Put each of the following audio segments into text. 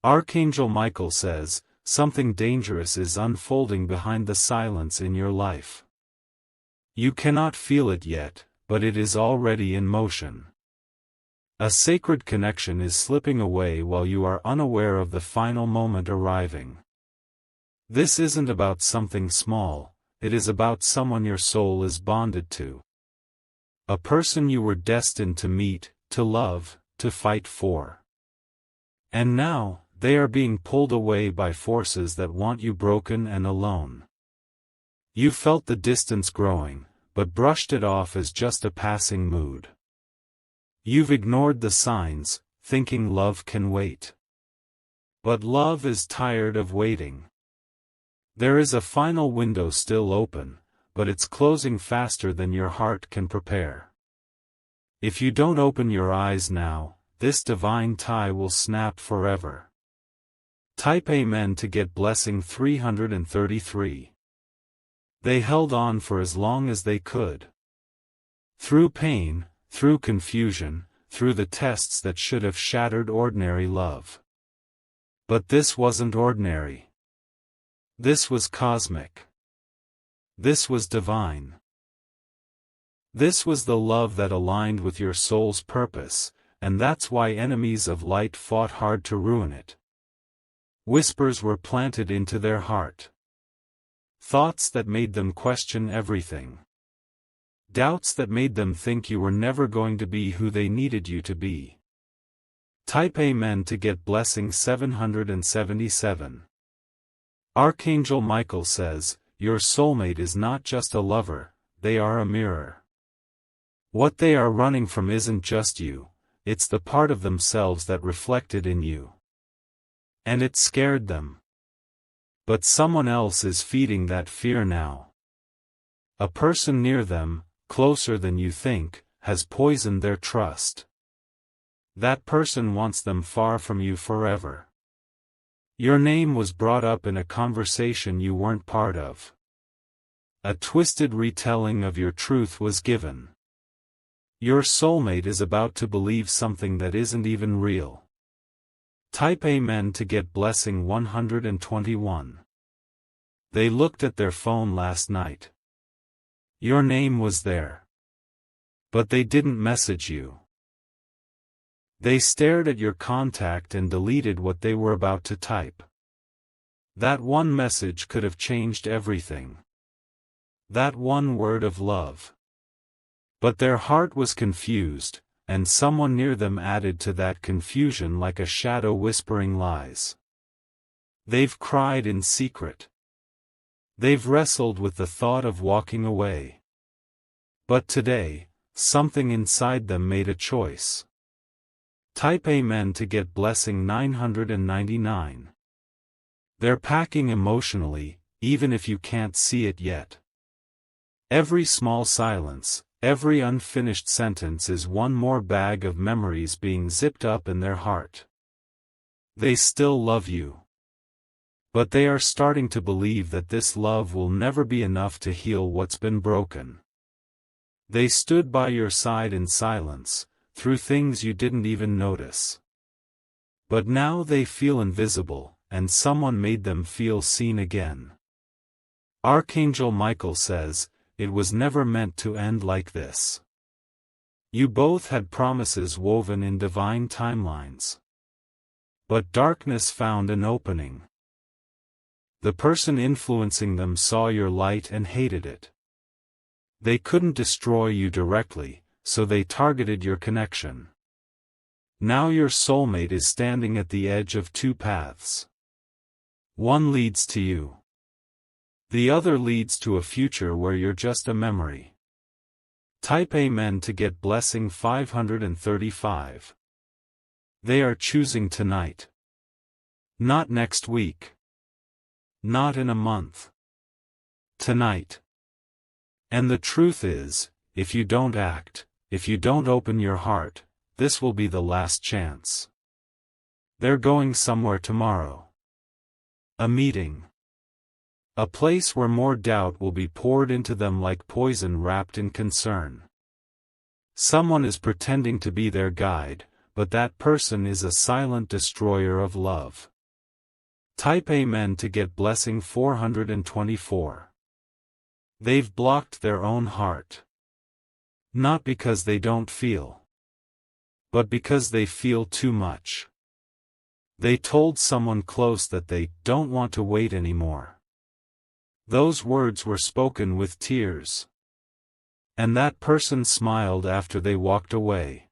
Archangel Michael says, something dangerous is unfolding behind the silence in your life. You cannot feel it yet, but it is already in motion. A sacred connection is slipping away while you are unaware of the final moment arriving. This isn't about something small, it is about someone your soul is bonded to. A person you were destined to meet, to love, to fight for. And now, they are being pulled away by forces that want you broken and alone. You felt the distance growing, but brushed it off as just a passing mood. You've ignored the signs, thinking love can wait. But love is tired of waiting. There is a final window still open, but it's closing faster than your heart can prepare. If you don't open your eyes now, this divine tie will snap forever. Type Amen to get blessing 333. They held on for as long as they could. Through pain, through confusion, through the tests that should have shattered ordinary love. But this wasn't ordinary. This was cosmic. This was divine. This was the love that aligned with your soul's purpose, and that's why enemies of light fought hard to ruin it. Whispers were planted into their heart. Thoughts that made them question everything. Doubts that made them think you were never going to be who they needed you to be. Type Amen to get blessing 777. Archangel Michael says, your soulmate is not just a lover, they are a mirror. What they are running from isn't just you, it's the part of themselves that reflected in you. And it scared them. But someone else is feeding that fear now. A person near them, closer than you think, has poisoned their trust. That person wants them far from you forever. Your name was brought up in a conversation you weren't part of. A twisted retelling of your truth was given. Your soulmate is about to believe something that isn't even real. Type Amen to get blessing 121. They looked at their phone last night. Your name was there. But they didn't message you. They stared at your contact and deleted what they were about to type. That one message could have changed everything. That one word of love. But their heart was confused, and someone near them added to that confusion like a shadow whispering lies. They've cried in secret. They've wrestled with the thought of walking away. But today, something inside them made a choice. Type Amen to get blessing 999. They're packing emotionally, even if you can't see it yet. Every small silence, every unfinished sentence is one more bag of memories being zipped up in their heart. They still love you. But they are starting to believe that this love will never be enough to heal what's been broken. They stood by your side in silence, through things you didn't even notice. But now they feel invisible, and someone made them feel seen again. Archangel Michael says, it was never meant to end like this. You both had promises woven in divine timelines. But darkness found an opening. The person influencing them saw your light and hated it. They couldn't destroy you directly, so they targeted your connection. Now your soulmate is standing at the edge of two paths. One leads to you. The other leads to a future where you're just a memory. Type Amen to get blessing 535. They are choosing tonight. Not next week. Not in a month. Tonight. And the truth is, if you don't act, if you don't open your heart, this will be the last chance. They're going somewhere tomorrow. A meeting. A place where more doubt will be poured into them like poison wrapped in concern. Someone is pretending to be their guide, but that person is a silent destroyer of love. Type Amen to get blessing 424. They've blocked their own heart. Not because they don't feel, but because they feel too much. They told someone close that they don't want to wait anymore. Those words were spoken with tears. And that person smiled after they walked away.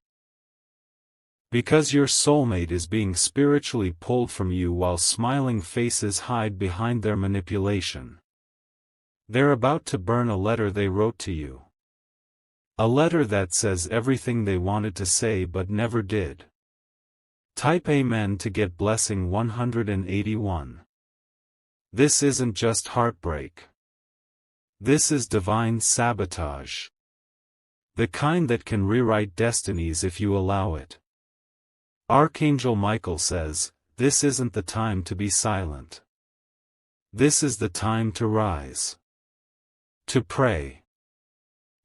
Because your soulmate is being spiritually pulled from you while smiling faces hide behind their manipulation. They're about to burn a letter they wrote to you. A letter that says everything they wanted to say but never did. Type Amen to get blessing 181. This isn't just heartbreak. This is divine sabotage. The kind that can rewrite destinies if you allow it. Archangel Michael says, this isn't the time to be silent. This is the time to rise. To pray.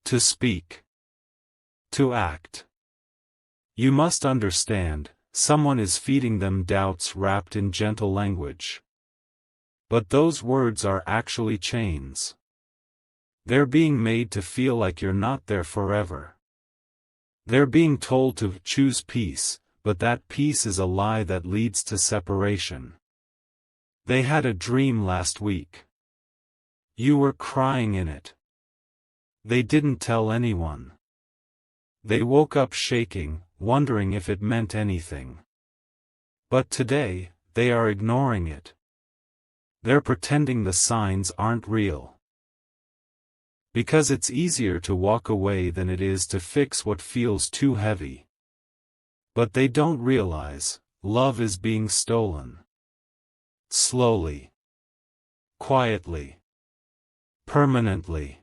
To speak. To act. You must understand, someone is feeding them doubts wrapped in gentle language. But those words are actually chains. They're being made to feel like you're not there forever. They're being told to choose peace, but that peace is a lie that leads to separation. They had a dream last week. You were crying in it. They didn't tell anyone. They woke up shaking, wondering if it meant anything. But today, they are ignoring it. They're pretending the signs aren't real. Because it's easier to walk away than it is to fix what feels too heavy. But they don't realize, love is being stolen. Slowly. Quietly. Permanently.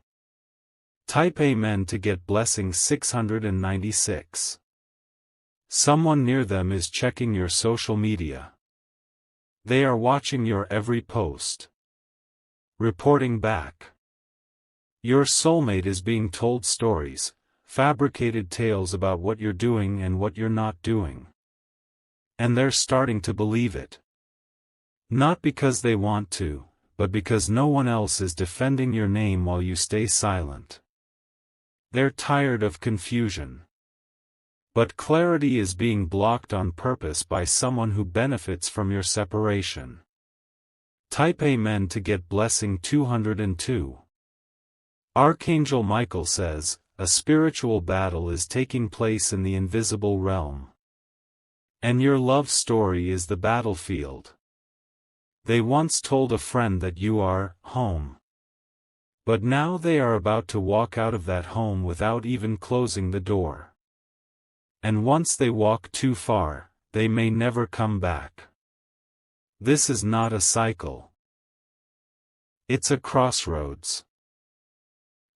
Type Amen to get blessing 696. Someone near them is checking your social media. They are watching your every post. Reporting back. Your soulmate is being told stories, fabricated tales about what you're doing and what you're not doing. And they're starting to believe it. Not because they want to, but because no one else is defending your name while you stay silent. They're tired of confusion. But clarity is being blocked on purpose by someone who benefits from your separation. Type Amen to get blessing 202. Archangel Michael says, a spiritual battle is taking place in the invisible realm. And your love story is the battlefield. They once told a friend that you are home. But now they are about to walk out of that home without even closing the door. And once they walk too far, they may never come back. This is not a cycle. It's a crossroads.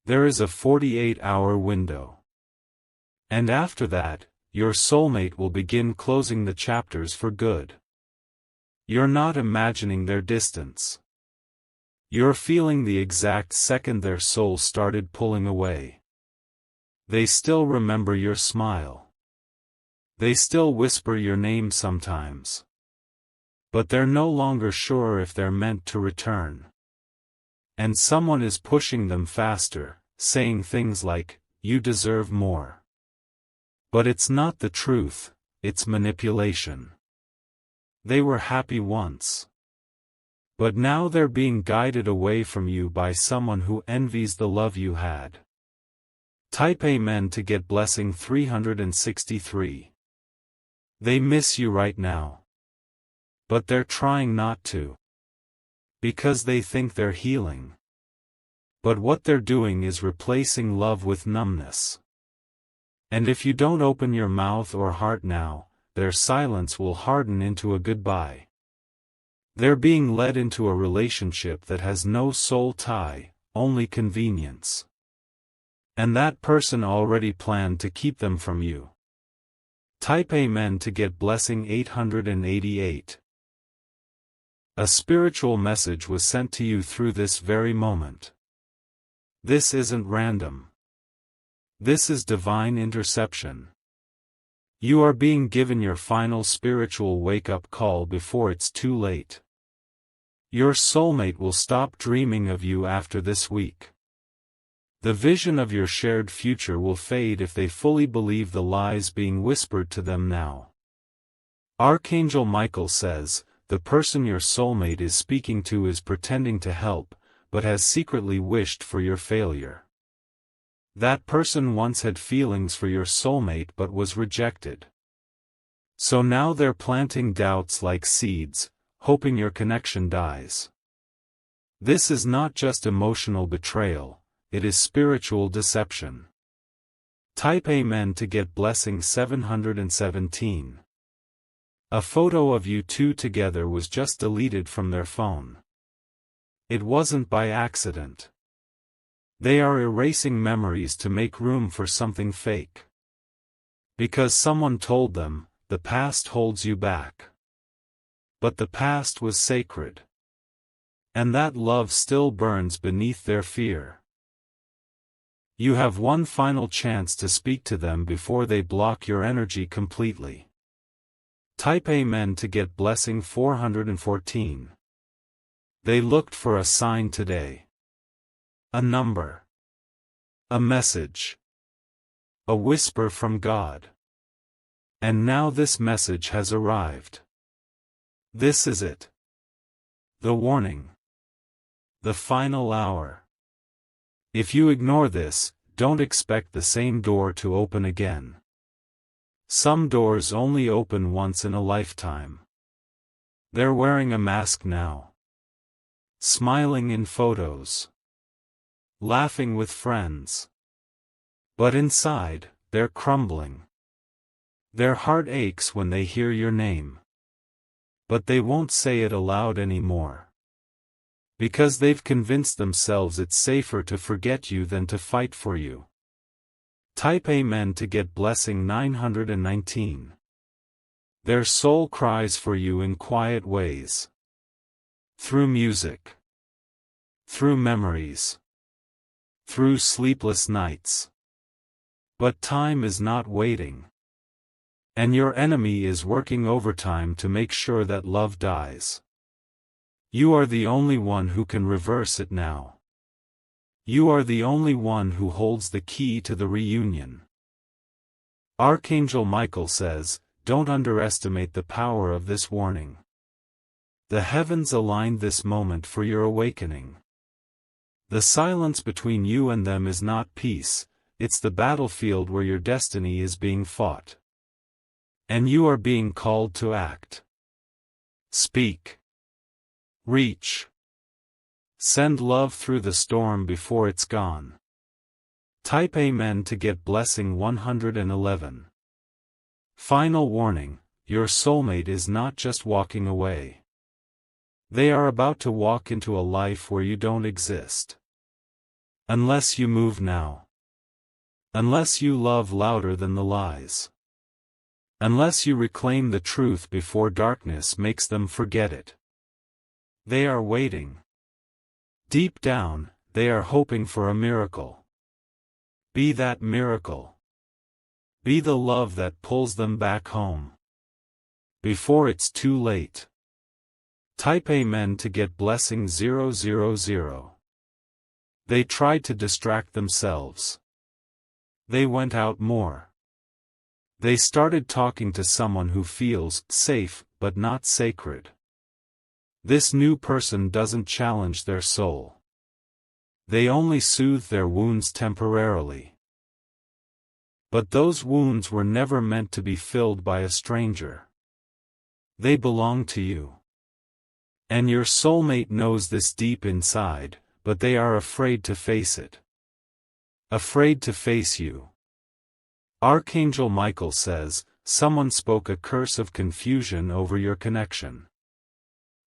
There is a 48-hour window. And after that, your soulmate will begin closing the chapters for good. You're not imagining their distance. You're feeling the exact second their soul started pulling away. They still remember your smile. They still whisper your name sometimes. But they're no longer sure if they're meant to return. And someone is pushing them faster, saying things like, you deserve more. But it's not the truth, it's manipulation. They were happy once. But now they're being guided away from you by someone who envies the love you had. Type Amen to get blessing 363. They miss you right now. But they're trying not to. Because they think they're healing. But what they're doing is replacing love with numbness. And if you don't open your mouth or heart now, their silence will harden into a goodbye. They're being led into a relationship that has no soul tie, only convenience. And that person already planned to keep them from you. Type Amen to get blessing 888. A spiritual message was sent to you through this very moment. This isn't random. This is divine interception. You are being given your final spiritual wake-up call before it's too late. Your soulmate will stop dreaming of you after this week. The vision of your shared future will fade if they fully believe the lies being whispered to them now. Archangel Michael says, the person your soulmate is speaking to is pretending to help, but has secretly wished for your failure. That person once had feelings for your soulmate but was rejected. So now they're planting doubts like seeds, hoping your connection dies. This is not just emotional betrayal, it is spiritual deception. Type Amen to get blessing 717. A photo of you two together was just deleted from their phone. It wasn't by accident. They are erasing memories to make room for something fake. Because someone told them, the past holds you back. But the past was sacred. And that love still burns beneath their fear. You have one final chance to speak to them before they block your energy completely. Type Amen to get blessing 414. They looked for a sign today. A number. A message. A whisper from God. And now this message has arrived. This is it. The warning. The final hour. If you ignore this, don't expect the same door to open again. Some doors only open once in a lifetime. They're wearing a mask now. Smiling in photos. Laughing with friends. But inside, they're crumbling. Their heart aches when they hear your name. But they won't say it aloud anymore. Because they've convinced themselves it's safer to forget you than to fight for you. Type Amen to get blessing 919. Their soul cries for you in quiet ways. Through music. Through memories. Through sleepless nights. But time is not waiting. And your enemy is working overtime to make sure that love dies. You are the only one who can reverse it now. You are the only one who holds the key to the reunion. Archangel Michael says, don't underestimate the power of this warning. The heavens aligned this moment for your awakening. The silence between you and them is not peace, it's the battlefield where your destiny is being fought. And you are being called to act. Speak. Reach. Send love through the storm before it's gone. Type Amen to get blessing 111. Final warning, your soulmate is not just walking away. They are about to walk into a life where you don't exist. Unless you move now. Unless you love louder than the lies. Unless you reclaim the truth before darkness makes them forget it. They are waiting. Deep down, they are hoping for a miracle. Be that miracle. Be the love that pulls them back home. Before it's too late. Type Amen to get blessing 000. They tried to distract themselves. They went out more. They started talking to someone who feels safe, but not sacred. This new person doesn't challenge their soul. They only soothe their wounds temporarily. But those wounds were never meant to be filled by a stranger. They belong to you. And your soulmate knows this deep inside, but they are afraid to face it. Afraid to face you. Archangel Michael says, someone spoke a curse of confusion over your connection.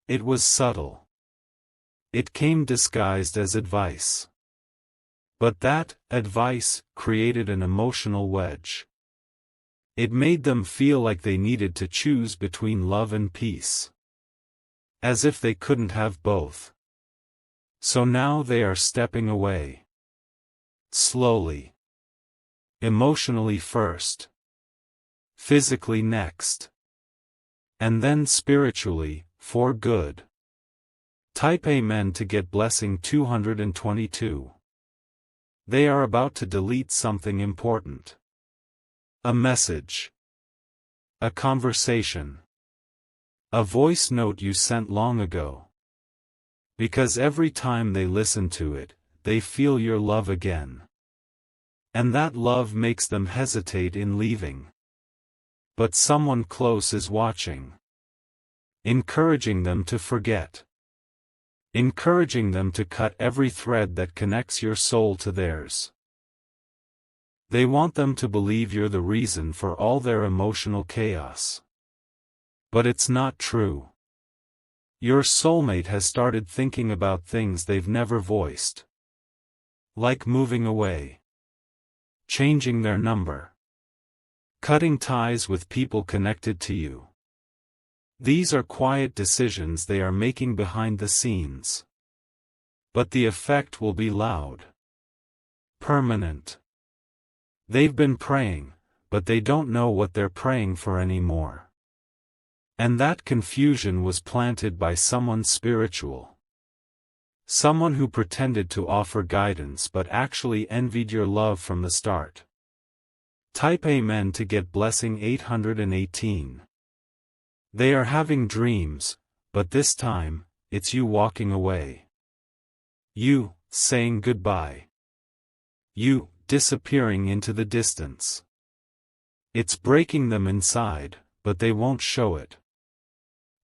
It was subtle. It came disguised as advice. But that advice created an emotional wedge. It made them feel like they needed to choose between love and peace. As if they couldn't have both. So now they are stepping away. Slowly. Emotionally first. Physically next. And then spiritually, for good. Type Amen to get blessing 222. They are about to delete something important. A message. A conversation. A voice note you sent long ago. Because every time they listen to it, they feel your love again. And that love makes them hesitate in leaving. But someone close is watching. Encouraging them to forget. Encouraging them to cut every thread that connects your soul to theirs. They want them to believe you're the reason for all their emotional chaos. But it's not true. Your soulmate has started thinking about things they've never voiced. Like moving away. Changing their number. Cutting ties with people connected to you. These are quiet decisions they are making behind the scenes. But the effect will be loud. Permanent. They've been praying, but they don't know what they're praying for anymore. And that confusion was planted by someone spiritual. Someone who pretended to offer guidance but actually envied your love from the start. Type Amen to get blessing 818. They are having dreams, but this time, it's you walking away. You, saying goodbye. You, disappearing into the distance. It's breaking them inside, but they won't show it.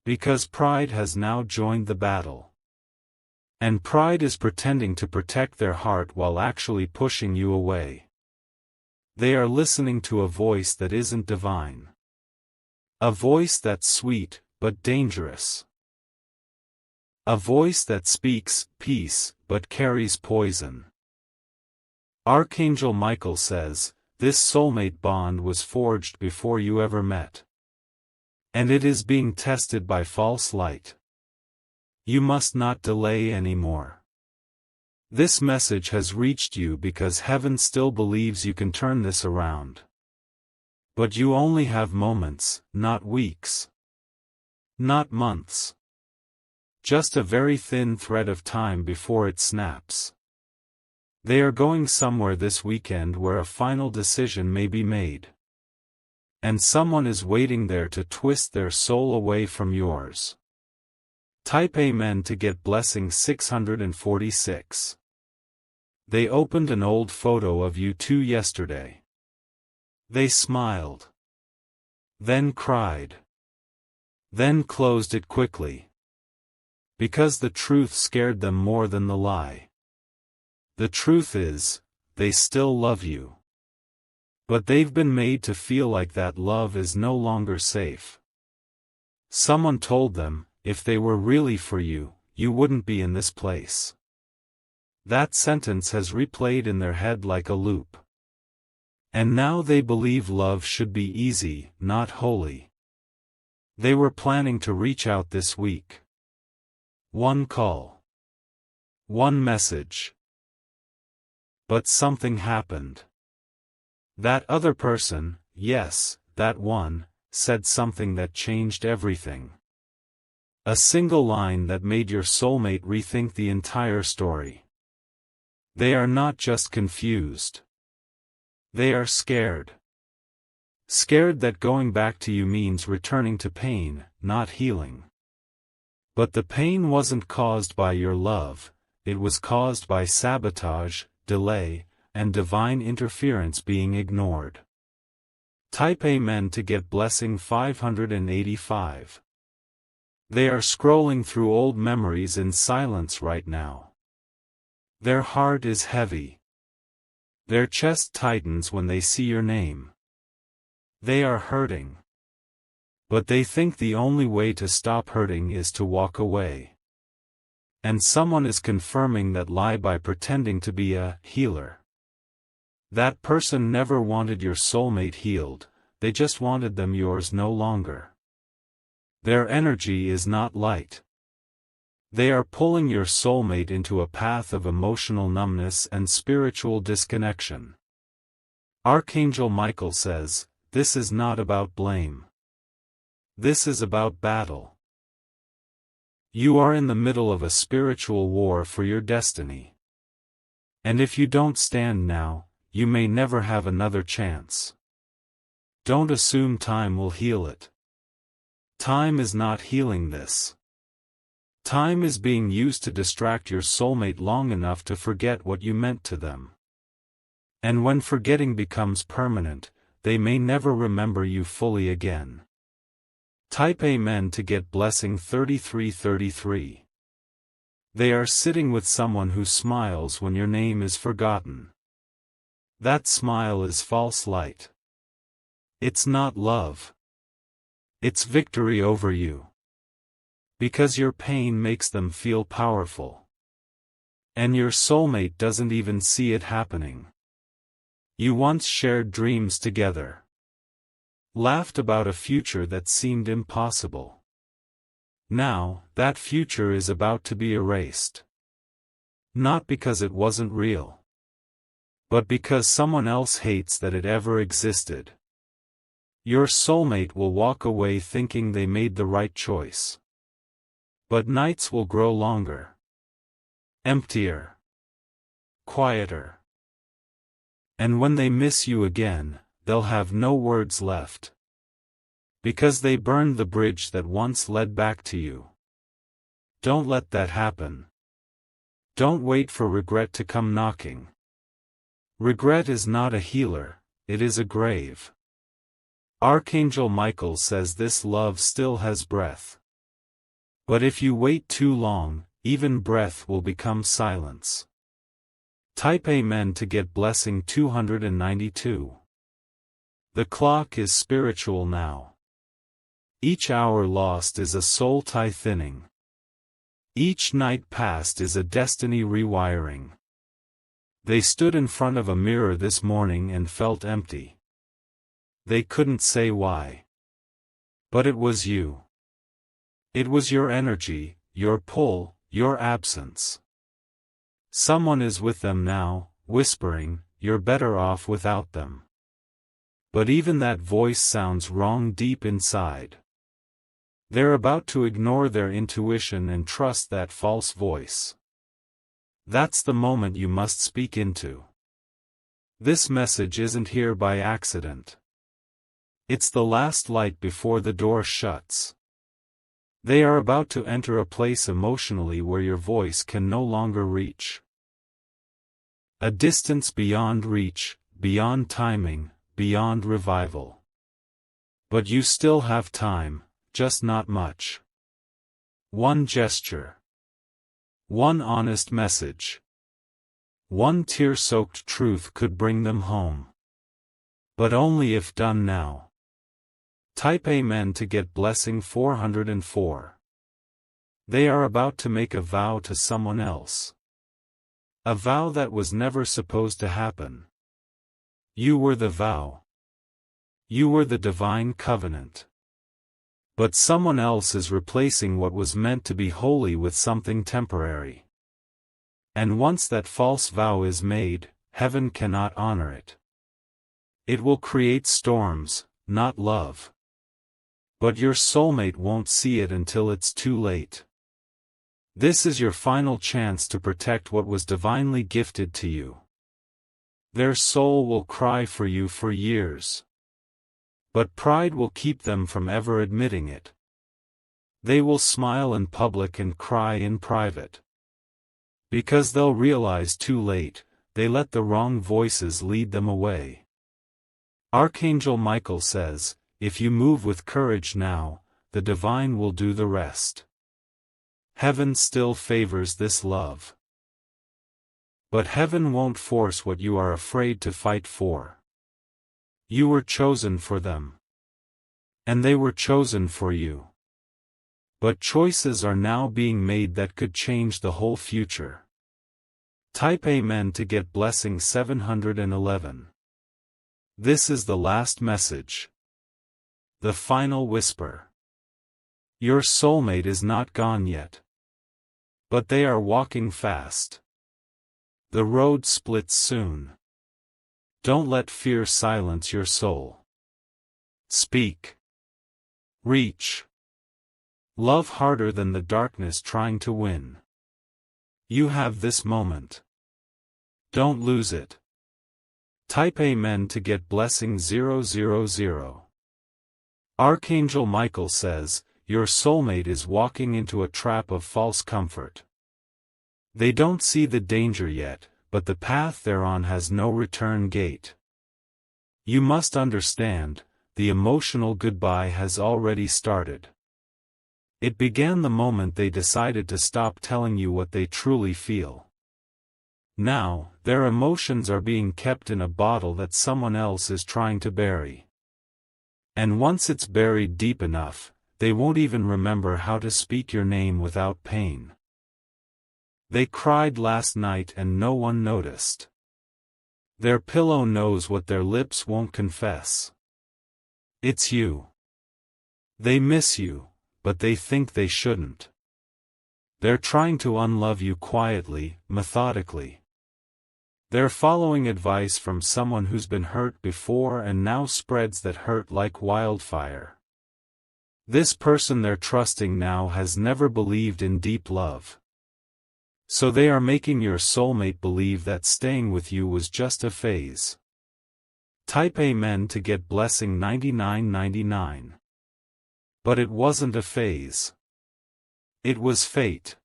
Because pride has now joined the battle. And pride is pretending to protect their heart while actually pushing you away. They are listening to a voice that isn't divine. A voice that's sweet, but dangerous. A voice that speaks peace, but carries poison. Archangel Michael says, this soulmate bond was forged before you ever met. And it is being tested by false light. You must not delay anymore. This message has reached you because heaven still believes you can turn this around. But you only have moments, not weeks. Not months. Just a very thin thread of time before it snaps. They are going somewhere this weekend where a final decision may be made. And someone is waiting there to twist their soul away from yours. Type Amen to get blessing 646. They opened an old photo of you two yesterday. They smiled. Then cried. Then closed it quickly. Because the truth scared them more than the lie. The truth is, they still love you. But they've been made to feel like that love is no longer safe. Someone told them, if they were really for you, you wouldn't be in this place. That sentence has replayed in their head like a loop. And now they believe love should be easy, not holy. They were planning to reach out this week. One call. One message. But something happened. That other person, yes, that one, said something that changed everything. A single line that made your soulmate rethink the entire story. They are not just confused. They are scared. Scared that going back to you means returning to pain, not healing. But the pain wasn't caused by your love, it was caused by sabotage, delay, and divine interference being ignored. Type Amen to get blessing 585. They are scrolling through old memories in silence right now. Their heart is heavy. Their chest tightens when they see your name. They are hurting. But they think the only way to stop hurting is to walk away. And someone is confirming that lie by pretending to be a healer. That person never wanted your soulmate healed, they just wanted them yours no longer. Their energy is not light. They are pulling your soulmate into a path of emotional numbness and spiritual disconnection. Archangel Michael says, this is not about blame. This is about battle. You are in the middle of a spiritual war for your destiny. And if you don't stand now, you may never have another chance. Don't assume time will heal it. Time is not healing this. Time is being used to distract your soulmate long enough to forget what you meant to them. And when forgetting becomes permanent, they may never remember you fully again. Type Amen to get blessing 3333. They are sitting with someone who smiles when your name is forgotten. That smile is false light. It's not love. It's victory over you. Because your pain makes them feel powerful. And your soulmate doesn't even see it happening. You once shared dreams together. Laughed about a future that seemed impossible. Now, that future is about to be erased. Not because it wasn't real. But because someone else hates that it ever existed. Your soulmate will walk away thinking they made the right choice. But nights will grow longer. Emptier. Quieter. And when they miss you again, they'll have no words left. Because they burned the bridge that once led back to you. Don't let that happen. Don't wait for regret to come knocking. Regret is not a healer, it is a grave. Archangel Michael says this love still has breath. But if you wait too long, even breath will become silence. Type Amen to get blessing 292. The clock is spiritual now. Each hour lost is a soul tie thinning. Each night passed is a destiny rewiring. They stood in front of a mirror this morning and felt empty. They couldn't say why. But it was you. It was your energy, your pull, your absence. Someone is with them now, whispering, "You're better off without them." But even that voice sounds wrong deep inside. They're about to ignore their intuition and trust that false voice. That's the moment you must speak into. This message isn't here by accident. It's the last light before the door shuts. They are about to enter a place emotionally where your voice can no longer reach. A distance beyond reach, beyond timing, beyond revival. But you still have time, just not much. One gesture. One honest message. One tear-soaked truth could bring them home. But only if done now. Type Amen to get blessing 404. They are about to make a vow to someone else. A vow that was never supposed to happen. You were the vow. You were the divine covenant. But someone else is replacing what was meant to be holy with something temporary. And once that false vow is made, heaven cannot honor it. It will create storms, not love. But your soulmate won't see it until it's too late. This is your final chance to protect what was divinely gifted to you. Their soul will cry for you for years. But pride will keep them from ever admitting it. They will smile in public and cry in private. Because they'll realize too late, they let the wrong voices lead them away. Archangel Michael says, if you move with courage now, the divine will do the rest. Heaven still favors this love. But heaven won't force what you are afraid to fight for. You were chosen for them. And they were chosen for you. But choices are now being made that could change the whole future. Type Amen to get blessing 711. This is the last message. The final whisper. Your soulmate is not gone yet. But they are walking fast. The road splits soon. Don't let fear silence your soul. Speak. Reach. Love harder than the darkness trying to win. You have this moment. Don't lose it. Type Amen to get blessing 000. Archangel Michael says, your soulmate is walking into a trap of false comfort. They don't see the danger yet, but the path they're on has no return gate. You must understand, the emotional goodbye has already started. It began the moment they decided to stop telling you what they truly feel. Now, their emotions are being kept in a bottle that someone else is trying to bury. And once it's buried deep enough, they won't even remember how to speak your name without pain. They cried last night and no one noticed. Their pillow knows what their lips won't confess. It's you. They miss you, but they think they shouldn't. They're trying to unlove you quietly, methodically. They're following advice from someone who's been hurt before and now spreads that hurt like wildfire. This person they're trusting now has never believed in deep love. So they are making your soulmate believe that staying with you was just a phase. Type Amen to get blessing 9999. But it wasn't a phase. It was fate.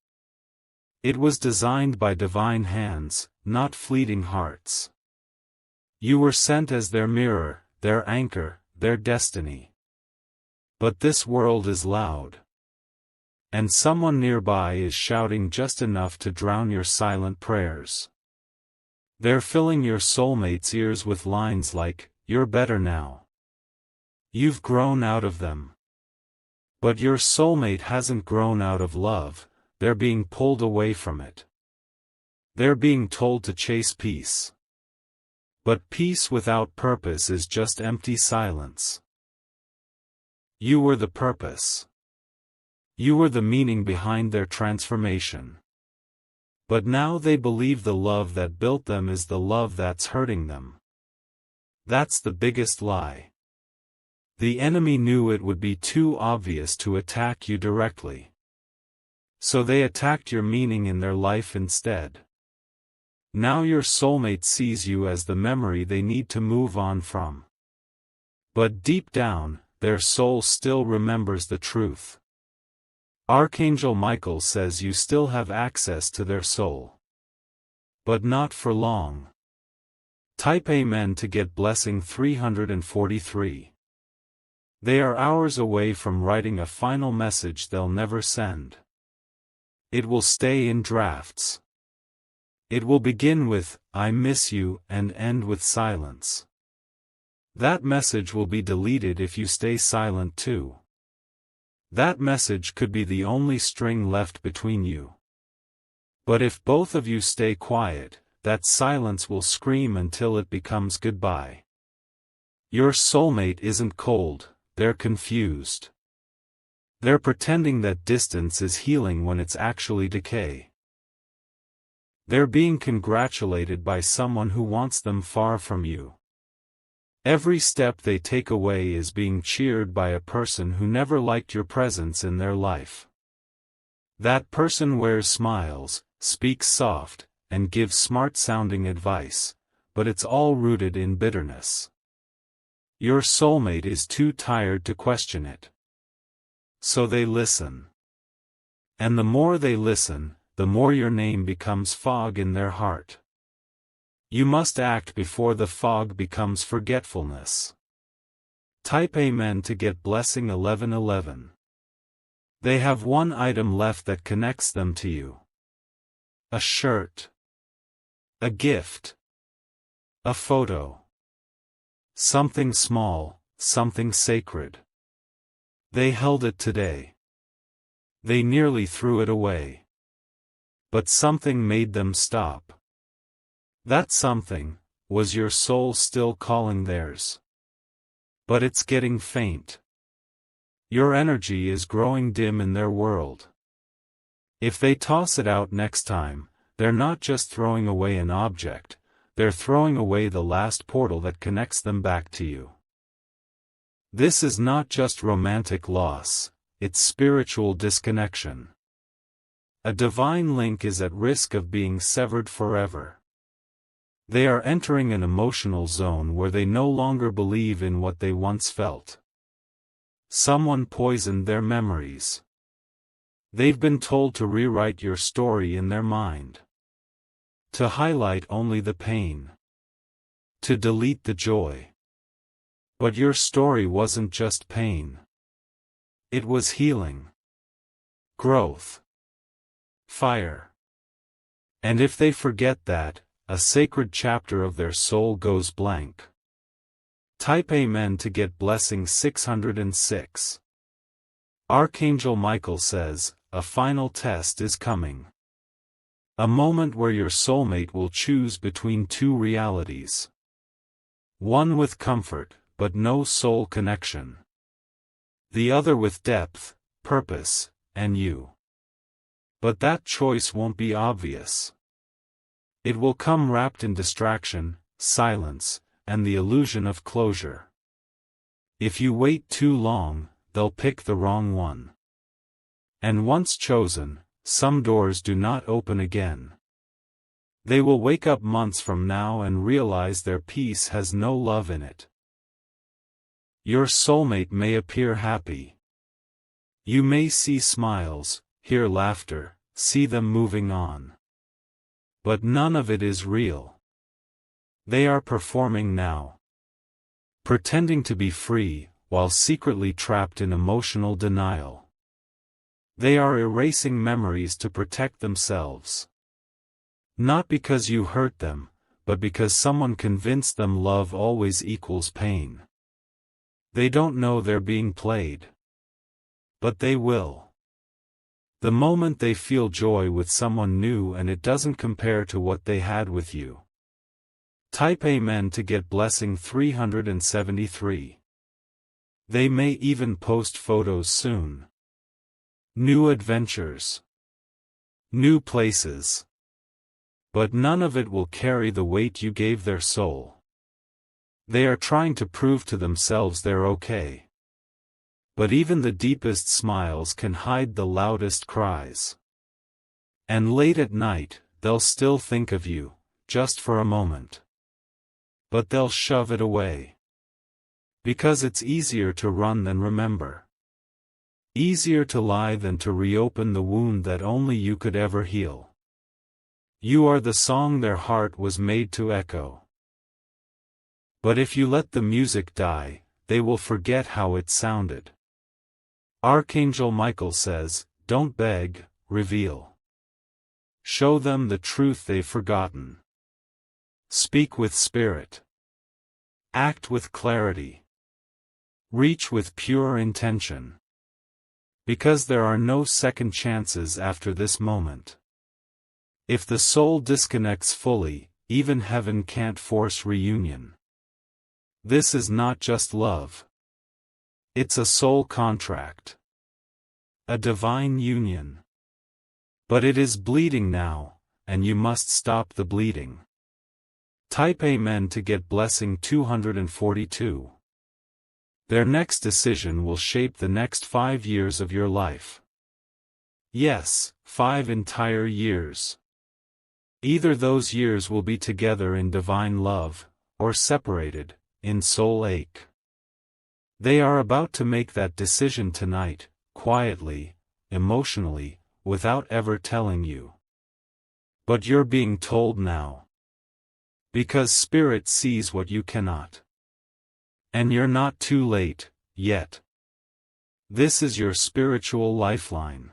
It was designed by divine hands, not fleeting hearts. You were sent as their mirror, their anchor, their destiny. But this world is loud. And someone nearby is shouting just enough to drown your silent prayers. They're filling your soulmate's ears with lines like, "You're better now. You've grown out of them." But your soulmate hasn't grown out of love, they're being pulled away from it. They're being told to chase peace. But peace without purpose is just empty silence. You were the purpose. You were the meaning behind their transformation. But now they believe the love that built them is the love that's hurting them. That's the biggest lie. The enemy knew it would be too obvious to attack you directly. So they attacked your meaning in their life instead. Now your soulmate sees you as the memory they need to move on from. But deep down, their soul still remembers the truth. Archangel Michael says you still have access to their soul. But not for long. Type Amen to get blessing 343. They are hours away from writing a final message they'll never send. It will stay in drafts. It will begin with, "I miss you," and end with silence. That message will be deleted if you stay silent too. That message could be the only string left between you. But if both of you stay quiet, that silence will scream until it becomes goodbye. Your soulmate isn't cold, they're confused. They're pretending that distance is healing when it's actually decay. They're being congratulated by someone who wants them far from you. Every step they take away is being cheered by a person who never liked your presence in their life. That person wears smiles, speaks soft, and gives smart-sounding advice, but it's all rooted in bitterness. Your soulmate is too tired to question it. So they listen. And the more they listen, the more your name becomes fog in their heart. You must act before the fog becomes forgetfulness. Type Amen to get blessing 1111. They have one item left that connects them to you. A shirt. A gift. A photo. Something small, something sacred. They held it today. They nearly threw it away. But something made them stop. That something was your soul still calling theirs. But it's getting faint. Your energy is growing dim in their world. If they toss it out next time, they're not just throwing away an object, they're throwing away the last portal that connects them back to you. This is not just romantic loss, it's spiritual disconnection. A divine link is at risk of being severed forever. They are entering an emotional zone where they no longer believe in what they once felt. Someone poisoned their memories. They've been told to rewrite your story in their mind. To highlight only the pain. To delete the joy. But your story wasn't just pain. It was healing. Growth. Fire. And if they forget that, a sacred chapter of their soul goes blank. Type Amen to get blessing 606. Archangel Michael says, a final test is coming. A moment where your soulmate will choose between two realities. One with comfort, but no soul connection. The other with depth, purpose, and you. But that choice won't be obvious. It will come wrapped in distraction, silence, and the illusion of closure. If you wait too long, they'll pick the wrong one. And once chosen, some doors do not open again. They will wake up months from now and realize their peace has no love in it. Your soulmate may appear happy. You may see smiles, hear laughter, see them moving on. But none of it is real. They are performing now. Pretending to be free, while secretly trapped in emotional denial. They are erasing memories to protect themselves. Not because you hurt them, but because someone convinced them love always equals pain. They don't know they're being played. But they will. The moment they feel joy with someone new and it doesn't compare to what they had with you. Type Amen to get blessing 373. They may even post photos soon. New adventures. New places. But none of it will carry the weight you gave their soul. They are trying to prove to themselves they're okay. But even the deepest smiles can hide the loudest cries. And late at night, they'll still think of you, just for a moment. But they'll shove it away. Because it's easier to run than remember. Easier to lie than to reopen the wound that only you could ever heal. You are the song their heart was made to echo. But if you let the music die, they will forget how it sounded. Archangel Michael says, don't beg, reveal. Show them the truth they've forgotten. Speak with spirit. Act with clarity. Reach with pure intention. Because there are no second chances after this moment. If the soul disconnects fully, even heaven can't force reunion. This is not just love. It's a soul contract. A divine union. But it is bleeding now, and you must stop the bleeding. Type Amen to get blessing 242. Their next decision will shape the next 5 years of your life. Yes, 5 entire years. Either those years will be together in divine love, or separated, in soul ache. They are about to make that decision tonight, quietly, emotionally, without ever telling you. But you're being told now. Because Spirit sees what you cannot. And you're not too late, yet. This is your spiritual lifeline.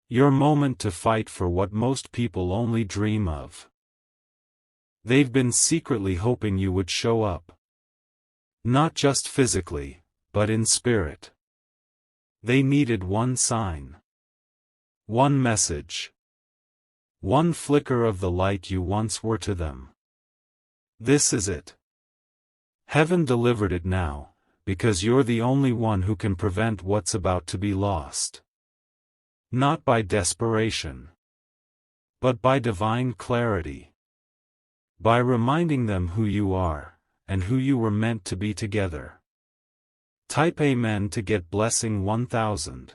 Your moment to fight for what most people only dream of. They've been secretly hoping you would show up. Not just physically, but in spirit. They needed one sign. One message. One flicker of the light you once were to them. This is it. Heaven delivered it now, because you're the only one who can prevent what's about to be lost. Not by desperation. But by divine clarity. By reminding them who you are, and who you were meant to be together. Type Amen to get blessing 1000.